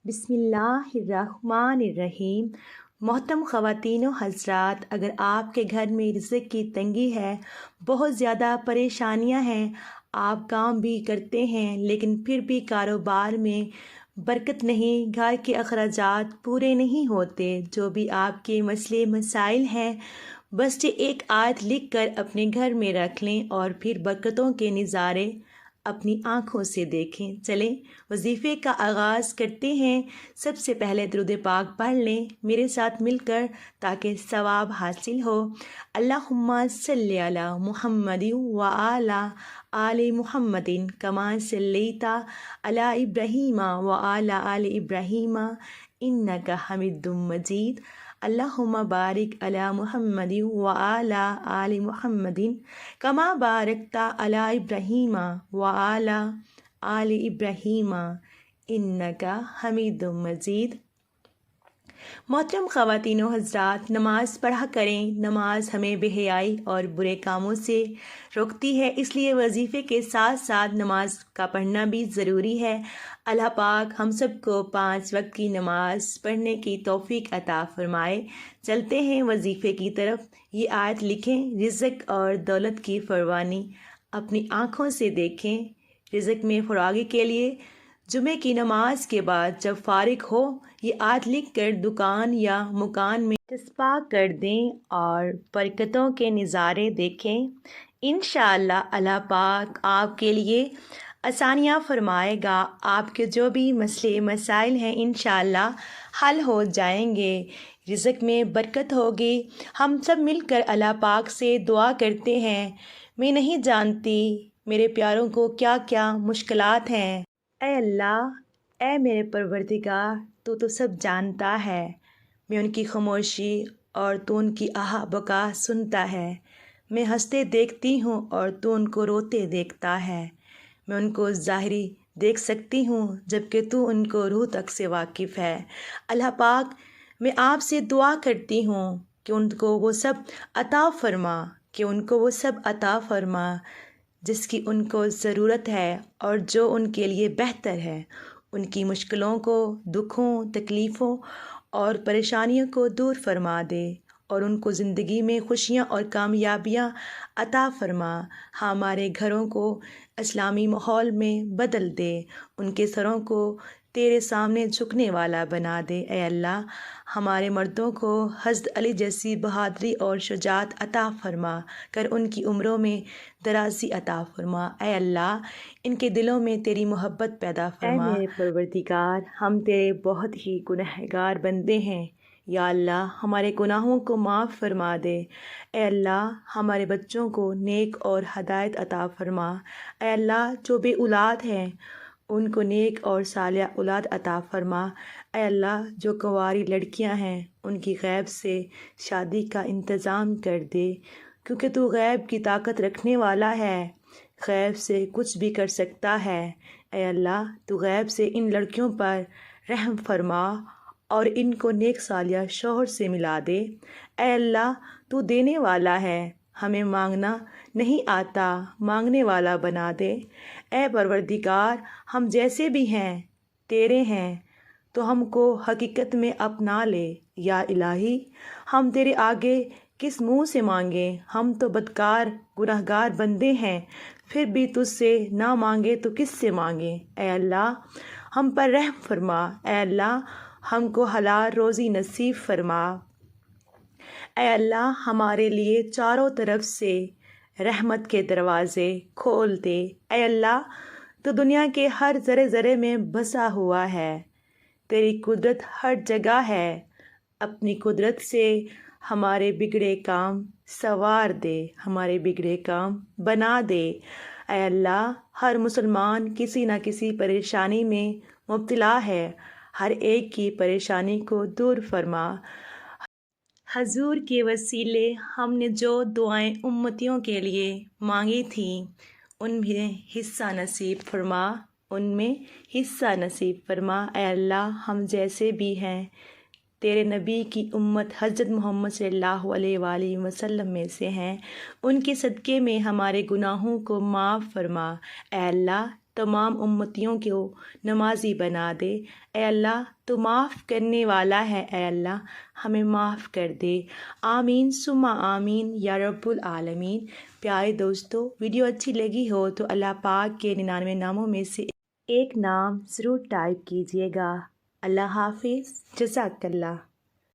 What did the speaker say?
بسم اللہ الرحمن الرحیم۔ محترم خواتین و حضرات، اگر آپ کے گھر میں رزق کی تنگی ہے، بہت زیادہ پریشانیاں ہیں، آپ کام بھی کرتے ہیں لیکن پھر بھی کاروبار میں برکت نہیں، گھر کے اخراجات پورے نہیں ہوتے، جو بھی آپ کے مسئلے مسائل ہیں، بس یہ ایک آیت لکھ کر اپنے گھر میں رکھ لیں اور پھر برکتوں کے نظارے اپنی آنکھوں سے دیکھیں۔ چلیں وظیفے کا آغاز کرتے ہیں۔ سب سے پہلے درود پاک پڑھ لیں میرے ساتھ مل کر تاکہ ثواب حاصل ہو۔ اللہم صلی علی محمد وعلی آل محمد کما صلیت علی ابراہیم وعلی آل ابراہیم انک حمید مجید۔ اللہم بارک علی محمد وعلی آل محمد کما بارکت علی ابراہیم وعلی آل ابراہیم انک حمید مجید۔ محترم خواتین و حضرات، نماز پڑھا کریں۔ نماز ہمیں بے حیائی اور برے کاموں سے روکتی ہے، اس لیے وظیفے کے ساتھ ساتھ نماز کا پڑھنا بھی ضروری ہے۔ اللہ پاک ہم سب کو 5 وقت کی نماز پڑھنے کی توفیق عطا فرمائے۔ چلتے ہیں وظیفے کی طرف۔ یہ آیت لکھیں، رزق اور دولت کی فراوانی اپنی آنکھوں سے دیکھیں۔ رزق میں فراغی کے لیے جمعے کی نماز کے بعد جب فارغ ہو، یہ آیت لکھ کر دکان یا مکان میں چسپاں کر دیں اور برکتوں کے نظارے دیکھیں۔ انشاءاللہ اللہ پاک آپ کے لیے آسانیاں فرمائے گا۔ آپ کے جو بھی مسئلے مسائل ہیں انشاءاللہ حل ہو جائیں گے، رزق میں برکت ہوگی۔ ہم سب مل کر اللہ پاک سے دعا کرتے ہیں۔ میں نہیں جانتی میرے پیاروں کو کیا کیا مشکلات ہیں، اے اللہ، اے میرے پروردگار، تو سب جانتا ہے۔ میں ان کی خاموشی اور تو ان کی آہ بکا سنتا ہے۔ میں ہنستے دیکھتی ہوں اور تو ان کو روتے دیکھتا ہے۔ میں ان کو ظاہری دیکھ سکتی ہوں جبکہ تو ان کو روح تک سے واقف ہے۔ اللہ پاک، میں آپ سے دعا کرتی ہوں کہ ان کو وہ سب عطا فرما، جس کی ان کو ضرورت ہے اور جو ان کے لیے بہتر ہے۔ ان کی مشکلوں کو، دکھوں، تکلیفوں اور پریشانیوں کو دور فرما دے اور ان کو زندگی میں خوشیاں اور کامیابیاں عطا فرما۔ ہمارے گھروں کو اسلامی ماحول میں بدل دے، ان کے سروں کو تیرے سامنے جھکنے والا بنا دے۔ اے اللہ، ہمارے مردوں کو حضرت علی جیسی بہادری اور شجاعت عطا فرما کر ان کی عمروں میں درازی عطا فرما۔ اے اللہ، ان کے دلوں میں تیری محبت پیدا فرما۔ اے میرے پروردگار، ہم تیرے بہت ہی گنہگار بندے ہیں، یا اللہ ہمارے گناہوں کو معاف فرما دے۔ اے اللہ، ہمارے بچوں کو نیک اور ہدایت عطا فرما۔ اے اللہ، جو بے اولاد ہیں ان کو نیک اور صالح اولاد عطا فرما۔ اے اللہ، جو کنواری لڑکیاں ہیں ان کی غیب سے شادی کا انتظام کر دے، کیونکہ تو غیب کی طاقت رکھنے والا ہے، غیب سے کچھ بھی کر سکتا ہے۔ اے اللہ، تو غیب سے ان لڑکیوں پر رحم فرما اور ان کو نیک صالح شوہر سے ملا دے۔ اے اللہ، تو دینے والا ہے، ہمیں مانگنا نہیں آتا، مانگنے والا بنا دے۔ اے پروردگار، ہم جیسے بھی ہیں تیرے ہیں، تو ہم کو حقیقت میں اپنا لے۔ یا الہی، ہم تیرے آگے کس منہ سے مانگیں؟ ہم تو بدکار گنہگار بندے ہیں، پھر بھی تجھ سے نہ مانگے تو کس سے مانگیں؟ اے اللہ، ہم پر رحم فرما۔ اے اللہ، ہم کو حلال روزی نصیب فرما۔ اے اللہ، ہمارے لیے چاروں طرف سے رحمت کے دروازے کھول دے۔ اے اللہ، تو دنیا کے ہر ذرے ذرے میں بسا ہوا ہے، تیری قدرت ہر جگہ ہے۔ اپنی قدرت سے ہمارے بگڑے کام سنوار دے، ہمارے بگڑے کام بنا دے۔ اے اللہ، ہر مسلمان کسی نہ کسی پریشانی میں مبتلا ہے، ہر ایک کی پریشانی کو دور فرما۔ حضور کے وسیلے ہم نے جو دعائیں امتیوں کے لیے مانگی تھیں ان میں حصہ نصیب فرما۔ اے اللہ، ہم جیسے بھی ہیں تیرے نبی کی امت حضرت محمد صلی اللہ علیہ وآلہ وسلم میں سے ہیں، ان کے صدقے میں ہمارے گناہوں کو معاف فرما۔ اے اللہ، تمام امتیوں کو نمازی بنا دے۔ اے اللہ تو معاف کرنے والا ہے، اے اللہ ہمیں معاف کر دے۔ آمین ثم آمین یا رب العالمین۔ پیارے دوستو، ویڈیو اچھی لگی ہو تو اللہ پاک کے 99 ناموں میں سے ایک نام ضرور ٹائپ کیجیے گا۔ اللہ حافظ، جزاک اللہ۔